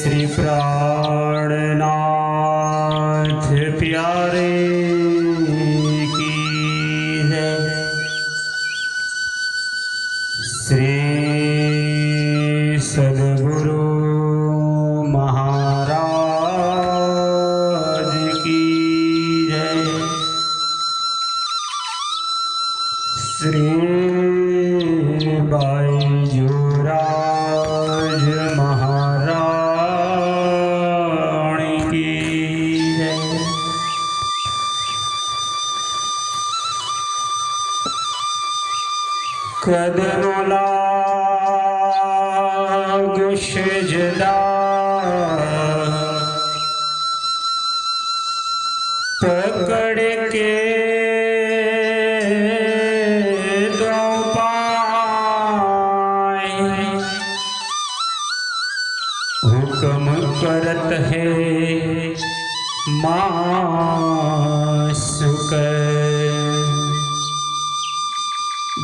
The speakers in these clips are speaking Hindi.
श्री प्राणनाथ प्यारे की है। श्री सद्गुरु महाराज की जय। श्री बाईजूराज महाराणी की जय। कदमोला गुशजदा पकड़ के दो पाए हुक्म करत है मासुक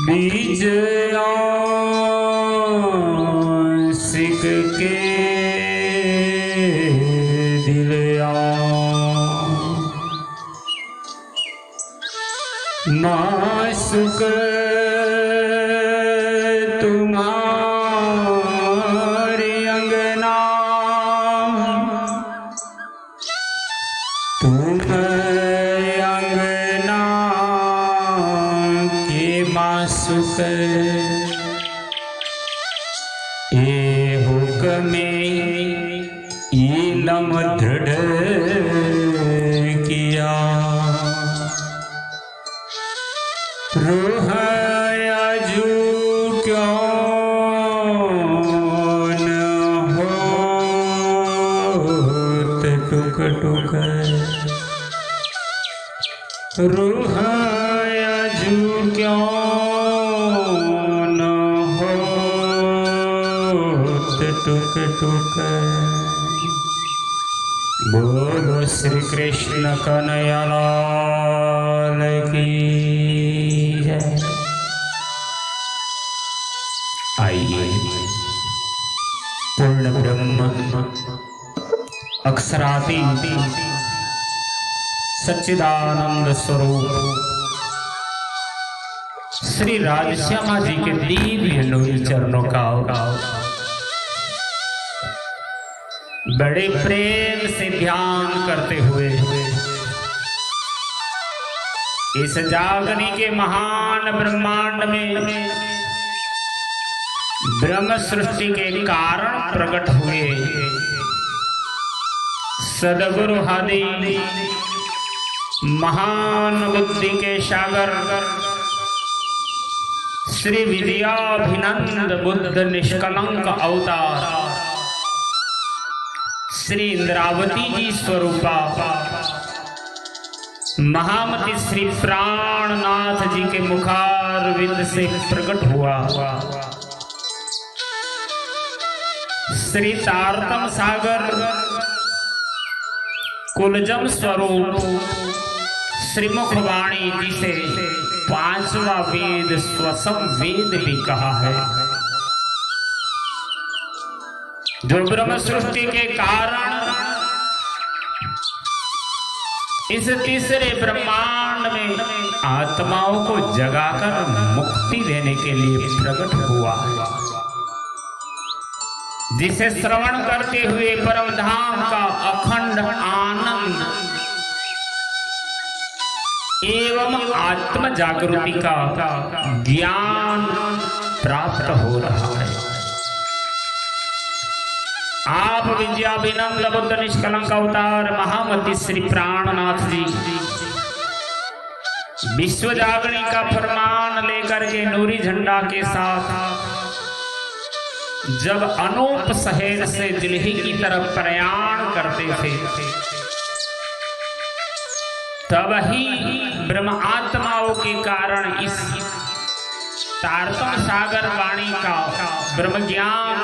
बीज सिक के दिलया मासुक तुम्हारे अंगना तुम अंगना के मासुक ए हुक्मे इलम दृढ़ किया रूह आजू क्यों न होत टुक टुक रूह आजू क्यों न होत टुक टुक। बोलो श्री कृष्ण कन्हैया लाल की जय। आइए पूर्ण ब्रह्म अक्षरातीत सच्चिदानंद स्वरूप श्री राजश्यामा जी के दिव्य नूरी चरणों का बड़े प्रेम से ध्यान करते हुए इस जागनी के महान ब्रह्मांड में ब्रह्म सृष्टि के कारण प्रकट हुए सद्गुरु आदि महान बुद्धि के सागर श्री विद्याभिनंद बुद्ध निष्कलंक अवतार श्री इंद्रावती जी स्वरूपा महामती श्री प्राणनाथ जी के मुखारविंद से प्रकट हुआ श्री तारतम सागर कुलजम स्वरूप श्रीमुख वाणी जी से पांचवा वेद स्वसम वेद भी कहा है। जो ब्रह्म सृष्टि के कारण इस तीसरे ब्रह्मांड में आत्माओं को जगाकर मुक्ति देने के लिए प्रकट हुआ, जिसे श्रवण करते हुए परम धाम का अखंड आनंद एवं आत्म जागृति का ज्ञान प्राप्त हो रहा है। आप विद्याभिनंद बुद्ध निष्कलंक अवतार महामती श्री प्राणनाथ जी विश्व जागरणी का फरमान लेकर के नूरी झंडा के साथ जब अनूप शहर से दिल्ली की तरफ प्रयाण करते थे, तब ही ब्रह्म आत्माओं के कारण इस तारतम सागर वाणी का ब्रह्म ज्ञान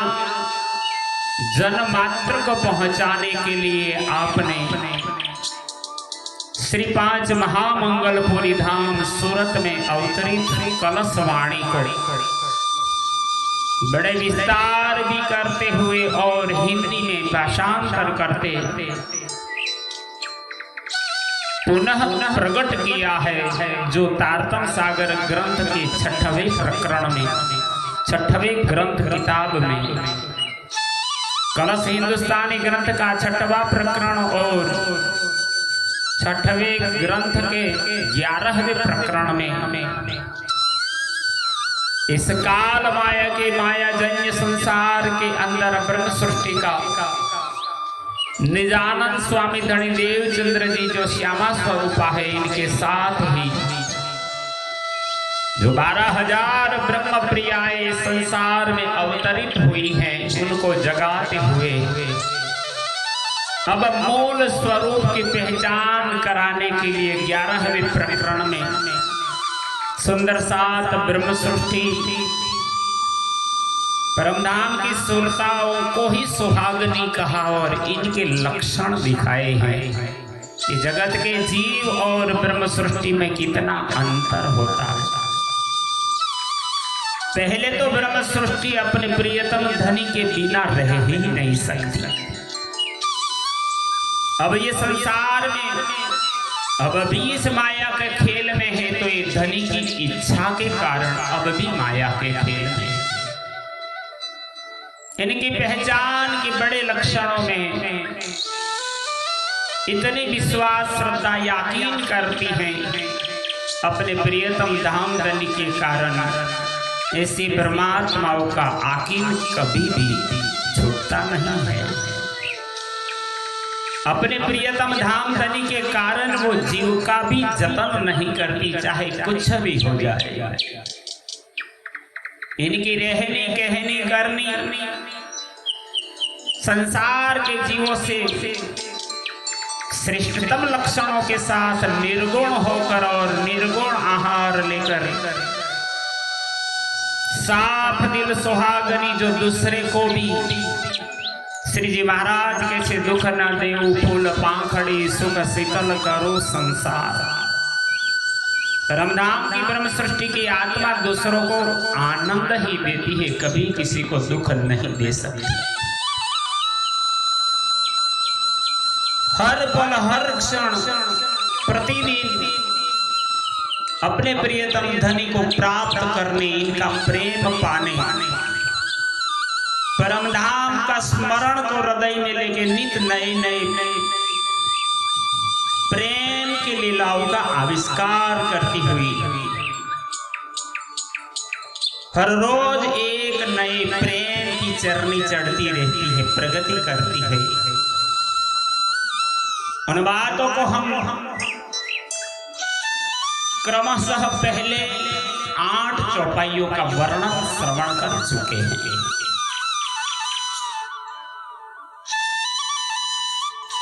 जन मात्र को पहुंचाने के लिए आपने श्री 5 महामंगलपुरी धाम सूरत में अवतरित कलश वाणी को बड़े विस्तार भी करते हुए और हिंदी में भाषांतर करते पुनः प्रकट किया है, जो तारतम सागर ग्रंथ के 6वें प्रकरण में, 6वें ग्रंथ किताब में, कलश हिंदुस्तानी ग्रंथ का 6वां प्रकरण और 6वें ग्रंथ के 11वें प्रकरण में इस काल माया के मायाजन्य संसार के अंदर ब्रह्म सृष्टि का निजानंद स्वामी धनी देव चंद्र जी जो श्यामा स्वरूपा है, इनके साथ ही जो 12,000 ब्रह्म प्रियाएं संसार में अवतरित हुई हैं, उनको जगाते हुए अब मूल स्वरूप की पहचान कराने के लिए 11वें प्रकरण में सुंदर सात ब्रह्म सृष्टि परमधाम की सुरताओं को ही सुहागनी कहा और इनके लक्षण दिखाए हैं कि जगत के जीव और ब्रह्म सृष्टि में कितना अंतर होता है। पहले तो ब्रह्म सृष्टि अपने प्रियतम धनी के बिना रह ही नहीं सकती। अब ये संसार में अब भी इस माया के खेल में है, तो ये धनी की इच्छा के कारण अब भी माया के खेल में। इनकी पहचान के बड़े लक्षणों में इतनी विश्वास श्रद्धा यकीन करती हैं अपने प्रियतम धाम धनी के कारण, ऐसी परमात्माओं का आकीन कभी भी छूटता नहीं है। अपने प्रियतम धाम धनी के कारण वो जीव का भी जतन नहीं करती, चाहे कुछ भी हो जाए। इनकी रहनी कहनी करनी संसार के जीवों से श्रेष्ठतम लक्षणों के साथ निर्गुण होकर और निर्गुण आहार लेकर साफ दिल सुहागनी, जो दूसरे को भी श्री जी महाराज कैसे दुख न देऊ फूल पाखड़ी सुख शीतल करो संसार। परमधाम की ब्रह्म सृष्टि की आत्मा दूसरों को आनंद ही देती है, कभी किसी को दुख नहीं दे सकती। हर पल हर क्षण प्रतिदिन अपने प्रियतम धनी को प्राप्त करने, इनका प्रेम पाने, परमधाम का स्मरण को हृदय में लेके नित नए नए प्रेम की लीलाओं का आविष्कार करती हुई हर रोज एक नए प्रेम की चरनी चढ़ती रहती है, प्रगति करती है। उन बातों को हम क्रमशः पहले 8 चौपाइयों का वर्णन श्रवण कर चुके हैं।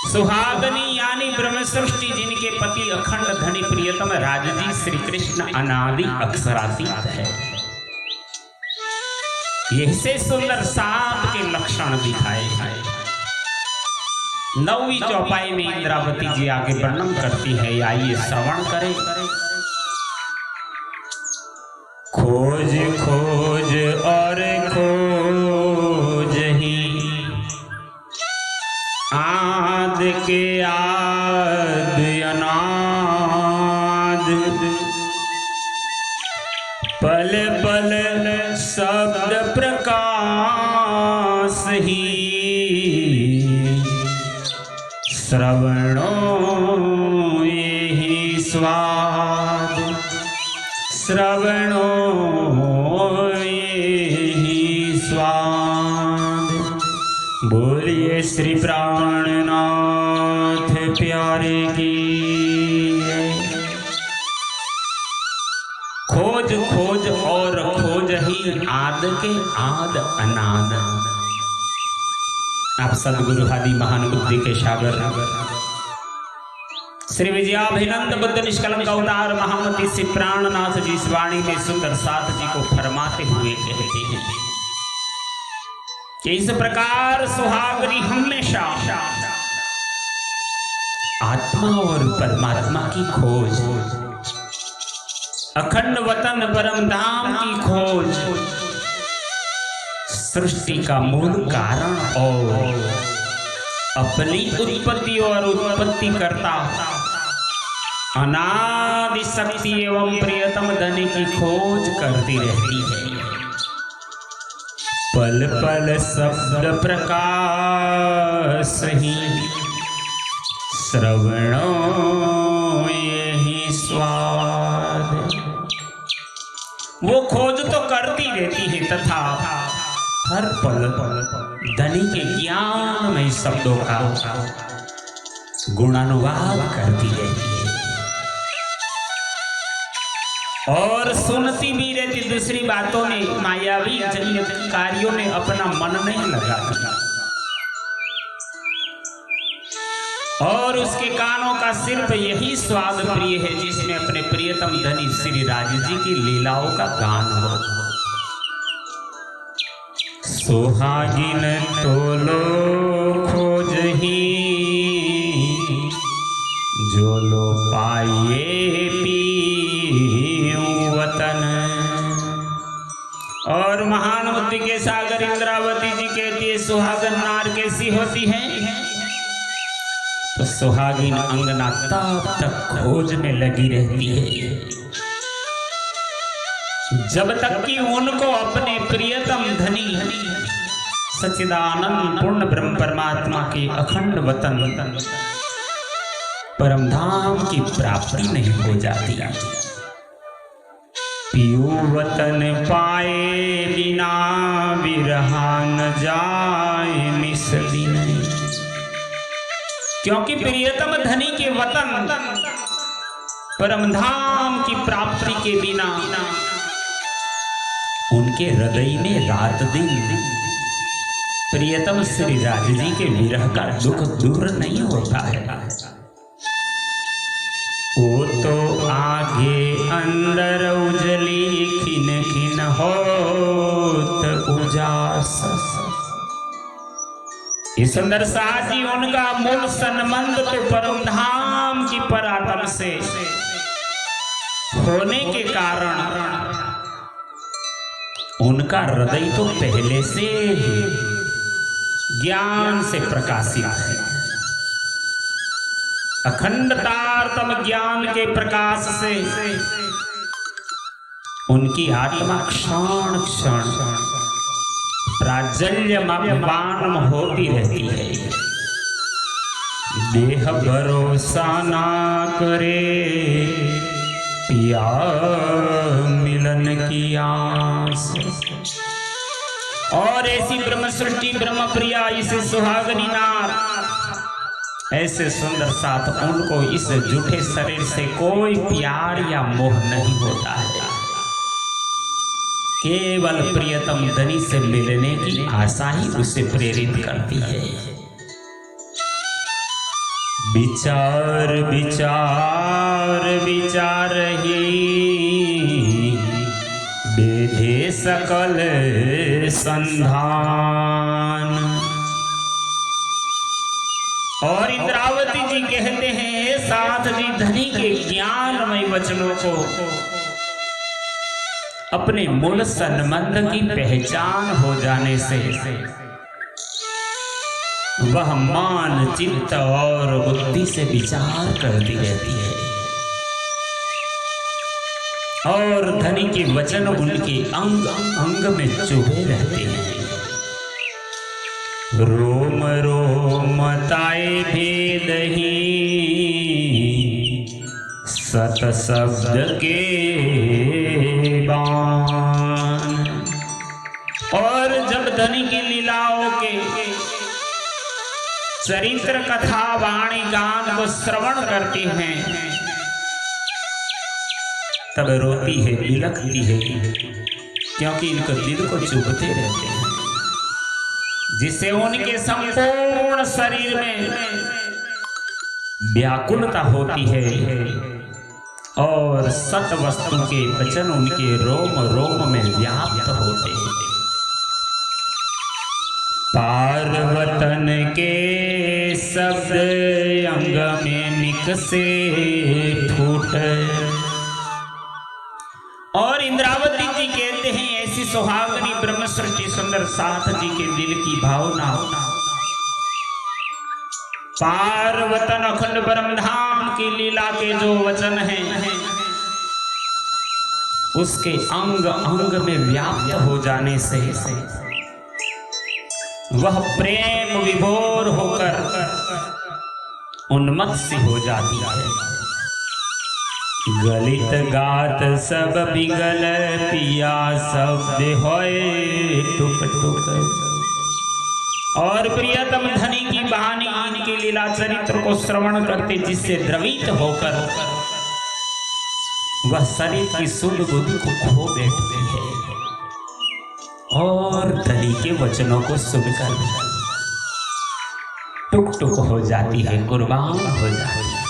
सुहागनी यानी ब्रह्म सृष्टि, जिनके पति अखंड धनी प्रियतम राजजी श्री कृष्ण अनादि अक्षरातीत है, यह से सुंदर सात के लक्षण दिखाए हैं। 9वीं चौपाई में इंद्रावती जी आगे वर्णन करती है, आइए श्रवण करें। खोज खोज और खोज ही आद के आद अनाद, पल पल शब्द प्रकाश ही, श्रवणो यही स्वाद, श्रवणो यही स्वाद। बोलिए श्री प्राणनाथ प्यारे की। खोज खोज और खोज ही आद के आद अनाद। आप सदगुरु आदि महान बुद्धि के सागर श्री विजयाभिनंद बुद्ध निष्कलंक अवतार महामती श्री प्राणनाथ जी इस वाणी में सुंदर साथ जी को फरमाते हुए कहते हैं कि इस प्रकार सुहागनी हमेशा आत्मा और परमात्मा की खोज, अखंड वतन परम धाम की खोज, सृष्टि का मूल कारण और अपनी उत्पत्ति और उत्पत्ति करता अनादि शक्ति एवं प्रियतम धन की खोज करती रहती है। पल पल शब्द प्रकाश ही श्रवणो यही स्वाद। वो खोज तो करती रहती है तथा हर पल धनी के ज्ञान में शब्दों का गुणानुवाद करती रहती है और सुनती भी रहती। दूसरी बातों में मायावी जन्य कार्यों में अपना मन नहीं लगाती और उसके कानों का सिर्फ यही स्वाद प्रिय है जिसमें अपने प्रियतम धनी श्री राज जी की लीलाओं का गान हो। सुहागिन तोलो खोज ही जो लो पाए पीऊं वतन। और महान बुद्धि के सागर इंद्रावती जी कहती है सुहागन नार कैसी होती है? तो सुहागिन अंगना तब तक खोज में लगी रहती है जब तक कि उनको अपने प्रियतम धनी सच्चिदानंद पूर्ण ब्रह्म परमात्मा के अखंड वतन परम धाम की प्राप्ति नहीं हो जाती। पियो वतन पाए बिना बिरहा न जाए मिसली नहीं। क्योंकि प्रियतम धनी के वतन परम धाम की प्राप्ति के बिना उनके हृदय में रात दिन प्रियतम श्री राज जी के विरह का दुख दूर नहीं होता है। वो तो आगे अंदर उजली खिन खिन होत उजास। इस सुंदर साजी उनका मूल संबंध तो परम धाम की परात्म से होने के कारण उनका हृदय तो पहले से ही ज्ञान से प्रकाशित है। अखंडतारतम ज्ञान के प्रकाश से उनकी आत्मा क्षण क्षण प्राज्वल्यमान होती रहती है। देह भरोसा ना करे पिया मिलन की आस। और ऐसी ब्रह्म सृष्टि ब्रह्म प्रिया इसे सुहागनी नार ऐसे सुंदर साथ उनको इस झूठे शरीर से कोई प्यार या मोह नहीं होता है। केवल प्रियतम धनी से मिलने की आशा ही उसे प्रेरित करती है। विचार विचार विचार ही बेधे सकल संधान। और इंद्रावती जी कहते हैं साथ जी धनी के ज्ञानमय वचनों को अपने मूल संबंध की पहचान हो जाने से वह मान चित्त और बुद्धि से विचार करती रहती है और धनी के वचन उनके अंग अंग में चुभे रहते हैं। रोम रोम ताए भेद ही सत शब्द के बाण। और जब धनी की लीलाओं के चरित्र कथा वाणी गान को श्रवण करती हैं तब रोती है बिलखती है क्योंकि इनको दिल को चुभते रहते हैं जिससे उनके संपूर्ण शरीर में व्याकुलता होती है और सत वस्तु के वचन उनके रोम रोम में व्याप्त होते हैं। पार्वतन के शब्द अंग में निकसे फूट। और इंद्रावती जी कहते हैं ऐसी सुहागनी ब्रह्म सृष्टि सुंदर साथ जी के दिल की भावना, पार्वतन अखंड परम धाम की लीला के जो वचन हैं उसके अंग अंग में व्याप्त हो जाने से वह प्रेम विभोर होकर उन्मत्त सी हो जाती है। गलित गात सब बिगल पिया शब्द होए टुक टुक। और प्रियतम धनी की बहानी इनके लीला चरित्र को श्रवण करते जिससे द्रवित होकर वह शरीर की सुध बुद्ध को खो बैठते हैं और धनी के वचनों को सुनकर टुक टुक हो जाती है, कुर्बान हो जाती है।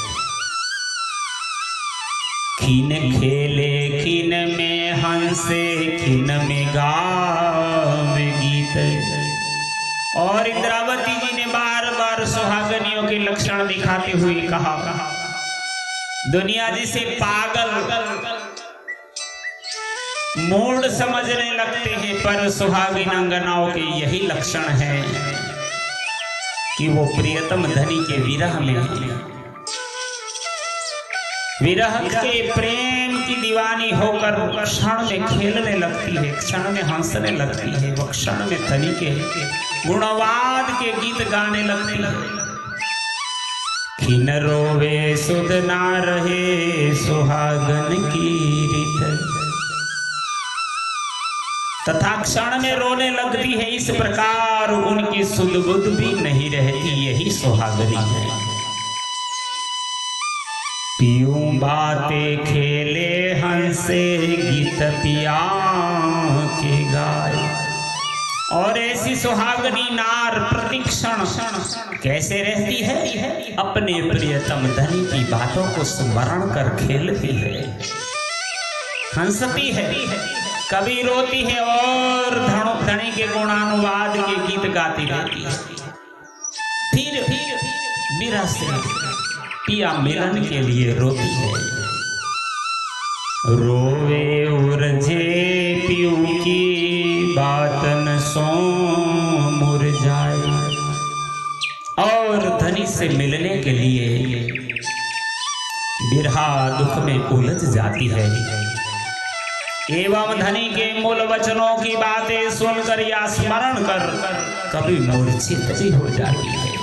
खीन खेले खीन में हंसे खीन में गावे गीत। और इंद्रावती जी ने बार बार सुहागनियों के लक्षण दिखाते हुए कहा, दुनिया जिसे पागल मूड समझने लगते हैं, पर सुहागिन अंगनाओं के यही लक्षण है कि वो प्रियतम धनी के विरह में, विरह के प्रेम की दीवानी होकर क्षण में खेलने लगती है, क्षण में हंसने लगती है, वो क्षण में धनी के गुणवाद के गीत गाने लगती है। खिन रोवे सुध ना रहे सुहागन की रीत, तथा क्षण में रोने लगती है। इस प्रकार उनकी सुध बुध भी नहीं रहती, यही सुहागनी है। पीऊं बातें खेले हंसे गीत पिया के गाए। और ऐसी सुहागनी नार प्रतिक्षण कैसे रहती है, अपने प्रियतम धनी की बातों को स्मरण कर खेलती है, हंसती है, कभी रोती है और धनी के गुणानुवाद के गीत गाती रहती है। फिर विरह से पिया मिलन के लिए रोती है। रोवे उरझे पियू की बात न सो मुरझाए। और धनी से मिलने के लिए बिरहा दुख में उलझ जाती है एवं धनी के मूल वचनों की बातें सुनकर या स्मरण कर कभी मूर्छित भी हो जाती है।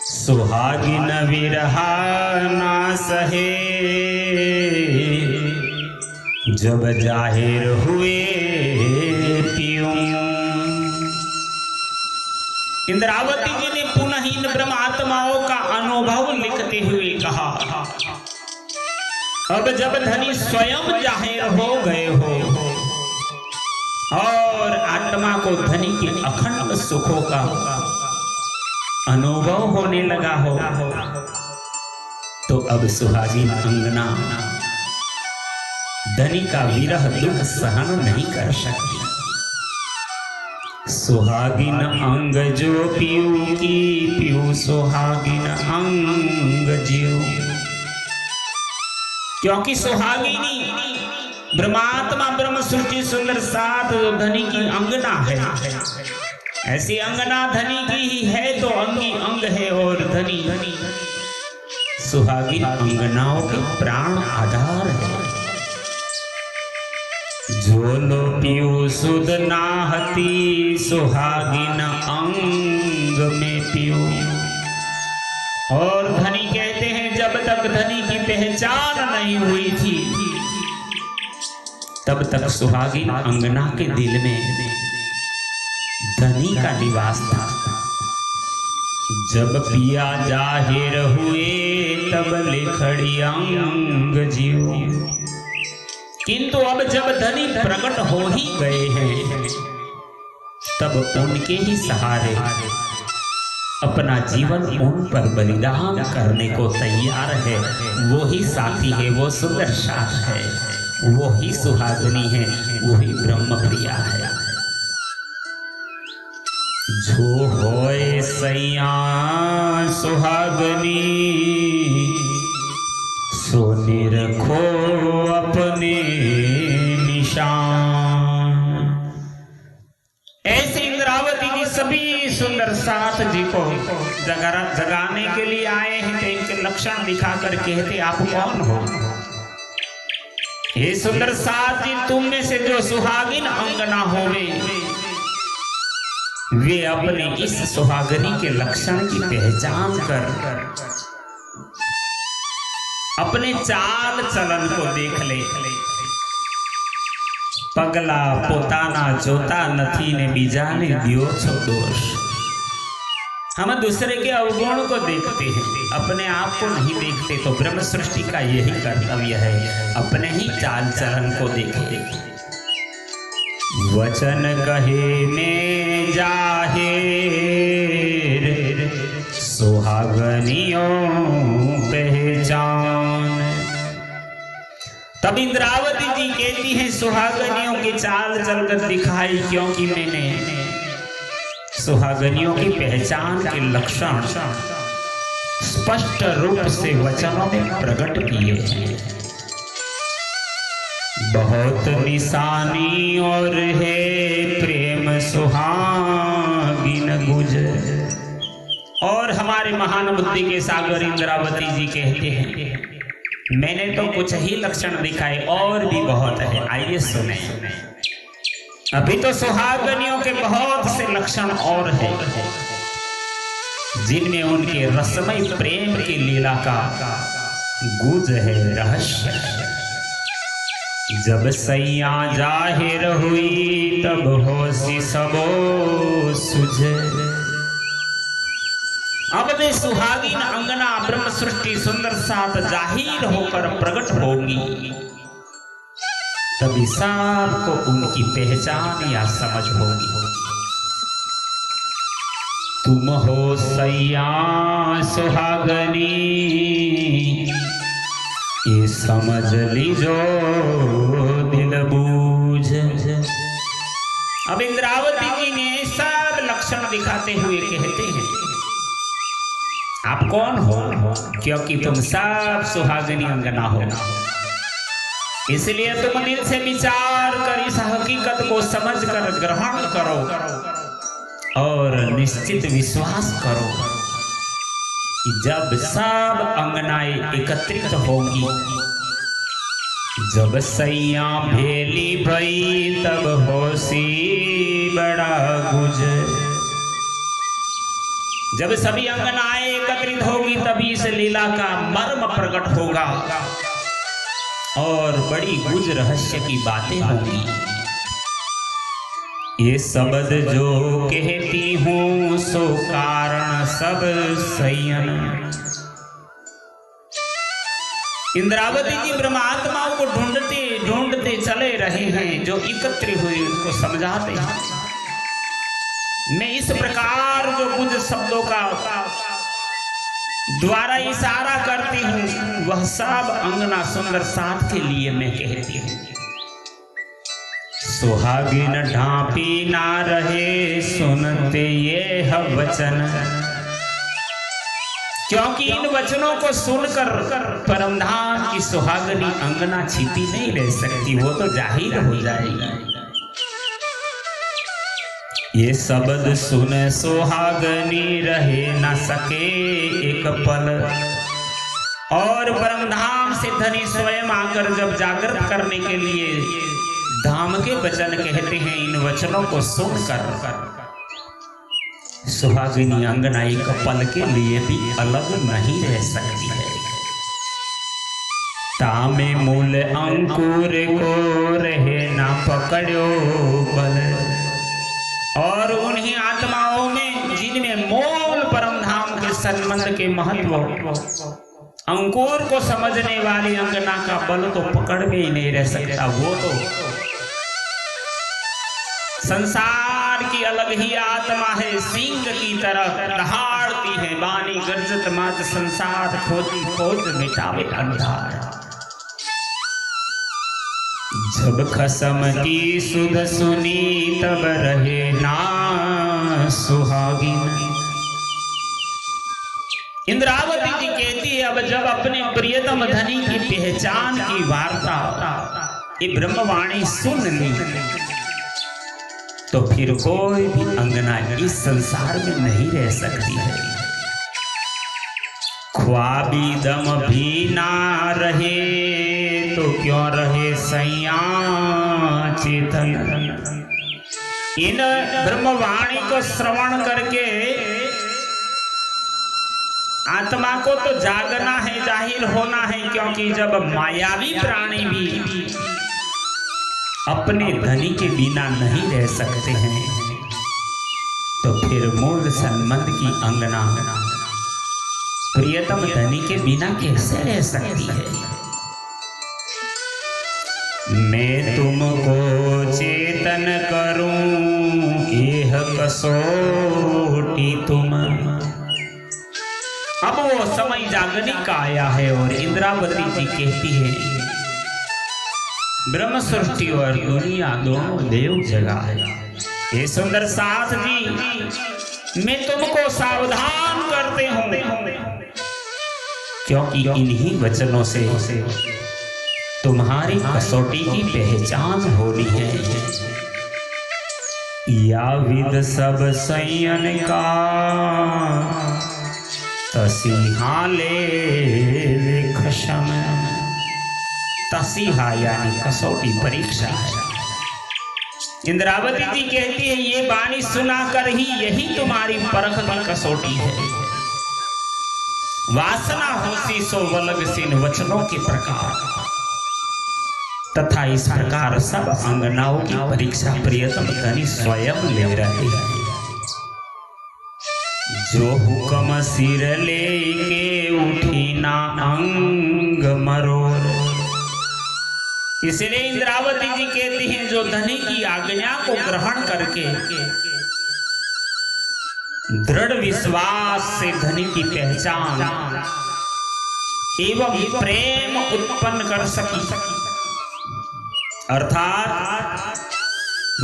सुहागिन विरहा ना सहे जब जाहिर हुए पियूं। इंद्रावती जी ने पुनः इन ब्रह्म आत्माओं का अनुभव लिखते हुए कहा, अब जब धनी स्वयं जाहिर हो गए हो और आत्मा को धनी के अखंड सुखों का अनुभव होने लगा हो, तो अब सुहागिन अंगना धनी का विरह दुख सहन नहीं कर सकती। सुहागिन अंग जो पियू की पियू सुहागिन अंग जियो। क्योंकि सुहागिनी ब्रह्मात्मा ब्रह्म सृष्टि सुंदर साथ जो धनी की अंगना है, ऐसी अंगना धनी की ही है तो अंगी अंग है। और धनी सुहागिन अंगनाओं के प्राण आधार है। झोलो पियू सुध नाहती सुहागिन अंग में पियू। और धनी कहते हैं जब तक धनी की पहचान नहीं हुई थी तब तक सुहागिन अंगना के दिल में धनी का निवास था। जब पिया जाहिर हुए तब लिखड़ी अंग जियो। किंतु अब जब धनी प्रकट हो ही गए हैं तब उनके ही सहारे अपना जीवन उन पर बलिदान करने को तैयार है। वो ही साथी है, वो सुंदर साथ है, वो ही सुहागिनी है, वो ही ब्रह्म प्रिया है। जो होए सैया सुहागनी सो निरखो अपने निशान। साथ जी को जगाने के लिए आए हैं, तो इनके लक्षण दिखाकर कहते आप कौन हो? हे सुंदर साथ जी, तुम में से जो सुहागिन अंगना होवे वे अपने इस सुहागनी के लक्षण की पहचान कर अपने चाल चलन को देख ले। पगला पोताना जोता नथी ने बीजाने दियो छो दोष। हम दूसरे के अवगुण को देखते हैं, अपने आप को नहीं देखते। तो ब्रह्म सृष्टि का यही कर्तव्य है, अपने ही चाल चलन को देखे। वचन कहे में जाहिर सुहागनियों पहचान। तब इंद्रावती जी कहती हैं सुहागनियों के चाल चलकर दिखाई, क्योंकि मैंने सुहागनियों की पहचान के लक्षण स्पष्ट रूप से वचनों में प्रकट किए हैं। बहुत निशानी और है प्रेम सुहागिन गुजर। और हमारे महान बुद्धि के सागर इंद्रावती जी कहते हैं मैंने तो कुछ ही लक्षण दिखाए, और भी बहुत है, आइए सुने। अभी तो सुहागनियों के बहुत से लक्षण और हैं, जिनमें उनके रसमय प्रेम की लीला का गुज है, रहस्य है। जब सैया जाहिर हुई तब होशी सबो सुझे। अब वे सुहागिन अंगना ब्रह्म सृष्टि सुंदर साथ जाहिर होकर प्रकट होगी, तभी सबको उनकी पहचान या समझ होगी। तुम हो सैया सुहागनी ये समझ लीजो दिल बूझ। अब इंद्रावती जी ने सब लक्षण दिखाते हुए कहते हैं आप कौन हो? क्योंकि तुम सब सुहागिनी अंगना हो, इसलिए तुम दिल से विचार कर इस हकीकत को समझकर ग्रहण करो और निश्चित विश्वास करो कि जब सब अंगनाएं एकत्रित होगी, जब सैया भेली भई तब होशी बड़ा गुज। जब सभी अंगनाएं एकत्रित होगी तभी इस लीला का मर्म प्रकट होगा और बड़ी गुज रहस्य की बातें होंगी। ये शब्द जो कहती हूँ सो कारण सब संयम। इंद्रावती जी ब्रह्मात्माओं को ढूंढते ढूंढते चले रहे हैं, जो एकत्र हुए उनको समझाते हैं। मैं इस प्रकार जो कुछ शब्दों का द्वारा इशारा करती हूँ वह सब अंगना सुंदर साथ के लिए मैं कहती हूँ। सुहागिन ढांपी ना रहे सुनते ये वचन, क्योंकि इन वचनों को सुनकर परमधाम की सुहागनी अंगना छिपी नहीं रह सकती, वो तो जाहिर हो जाएगी। ये शब्द सुन सुहागनी रहे न सके एक पल, और परमधाम से धनी स्वयं आकर जब जागृत करने के लिए धाम के वचन कहते हैं, इन वचनों को सुनकर सुहागिनी अंगना एक पल के लिए भी अलग नहीं रह सकती है। तामे मूल अंकुर को रहे ना पकड़ो बल। और उन्हीं आत्माओं में जिनमें मूल परमधाम के संबंध के महत्व अंकुर को समझने वाली अंगना का बल तो पकड़ में ही नहीं रह सकता। वो तो संसार की अलग ही आत्मा है, सिंह की तरह दहाड़ती है, बानी गर्जत मात संसार खोजी खोज मिटावे अंधार। जब खसम की सुध सुनी तब रहे ना सुहागिन। इंद्रावती जी कहती है अब जब अपने प्रियतम धनी की पहचान की वार्ता ये ब्रह्मवाणी सुन ली तो फिर कोई भी अंगना इस संसार में नहीं रह सकती है। ख्वाबी दम भी ना रहे तो क्यों रहे सैया चेतन। इन ब्रह्मवाणी को श्रवण करके आत्मा को तो जागना है, जाहिर होना है, क्योंकि जब मायावी प्राणी भी अपने धनी के बिना नहीं रह सकते हैं तो फिर मूल संबंध की अंगना प्रियतम धनी के बिना कैसे रह सकती है। मैं तुमको चेतन करूं यह कसौटी तुम। अब वो समय जागने का आया है और इंद्रावती जी कहती है ब्रह्म सृष्टि और दुनिया दोनों देव जगा है। ये सुंदर साथ जी मैं तुमको सावधान करते हूं, क्योंकि इन्हीं वचनों से तुम्हारी कसौटी की पहचान होनी है। या विद सब सैयन का तसीहा ले खशम। तसीहा यानी कसौटी, परीक्षा है। इंद्रावती जी कहती है ये वाणी सुनाकर ही यही तुम्हारी परख की कसौटी है। वासना होसी सो वलग सिन वचनों के प्रकार तथा इस प्रकार सब अंगनाओं की परीक्षा प्रियतम धनी स्वयं ले रहे हैं। जो हुक्म सिर लेके उठी ना अंग मरोर। इसलिए इंद्रावती जी कहती हैं जो धनी की आज्ञा को ग्रहण करके दृढ़ विश्वास से धनी की पहचान एवं प्रेम उत्पन्न कर सकी, अर्थात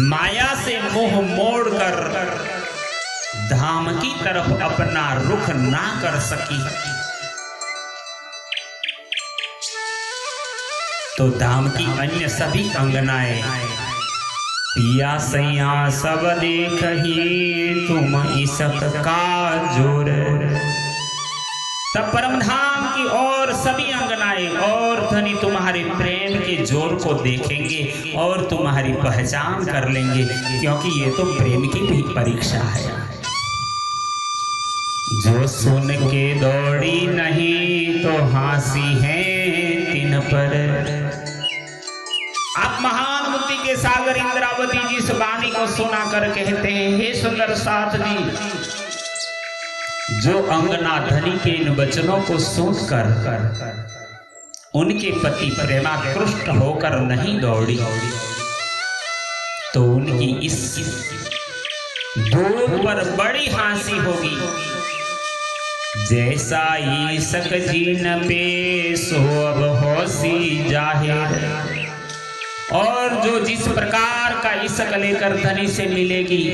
माया से मोह मोड़कर धाम की तरफ अपना रुख ना कर सकी, तो धाम की अन्य सभी अंगनाएं पिया सैया सब देख ही तुम इसक का जोर। तब परम धाम की और सभी अंगनाएं और धनी तुम्हारे प्रेम के जोर को देखेंगे और तुम्हारी पहचान कर लेंगे, क्योंकि ये तो प्रेम की भी परीक्षा है। जो सुन के दौड़ी नहीं तो हंसी है तिन पर। आप महान मुक्ति के सागर इंद्रावती जी इस वाणी को सुना कर कहते हैं हे सुंदर साथ जी, जो अंगना धनी के इन वचनों को सुनकर उनके पति प्रेमाकृष्ट होकर नहीं दौड़ी तो उनकी इस दूर पर बड़ी हंसी होगी। जैसा ईसक जीन पे सो अब होसी जाहिर। और जो जिस प्रकार का ईसक लेकर धनी से मिलेगी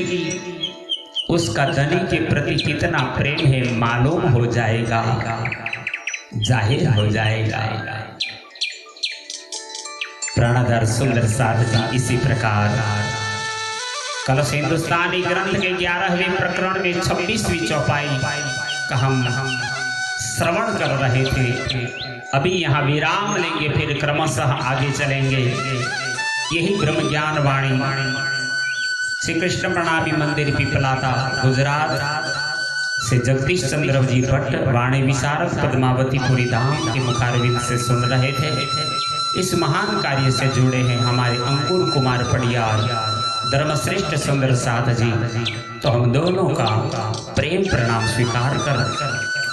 उसका धनी के प्रति कितना प्रेम है मालूम हो जाएगा, जाहिर हो जाएगा। प्राणधर सुंदर साध जी इसी प्रकार कलश हिंदुस्तानी ग्रंथ के 11वें प्रकरण में 26वीं चौपाई का हम श्रवण कर रहे थे। अभी यहाँ विराम लेंगे, फिर क्रमशः आगे चलेंगे। यही ब्रह्म ज्ञान वाणी श्री कृष्ण प्रणामी मंदिर पिपलाता गुजरात से जगदीश चंद्र जी भट्ट वाणी विशारद पद्मावतीपुरी धाम के मुखारविंद से सुन रहे थे। इस महान कार्य से जुड़े हैं हमारे अंकुर कुमार पडियार, धर्मश्रेष्ठ सुंदर साथ जी। तो हम दोनों का प्रेम प्रणाम स्वीकार कर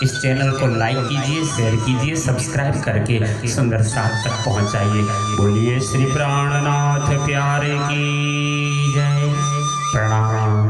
इस चैनल को लाइक कीजिए, शेयर कीजिए, सब्सक्राइब करके सुंदर साथ तक पहुंचाइए। बोलिए श्री प्राणनाथ प्यारे की जय। प्रणाम।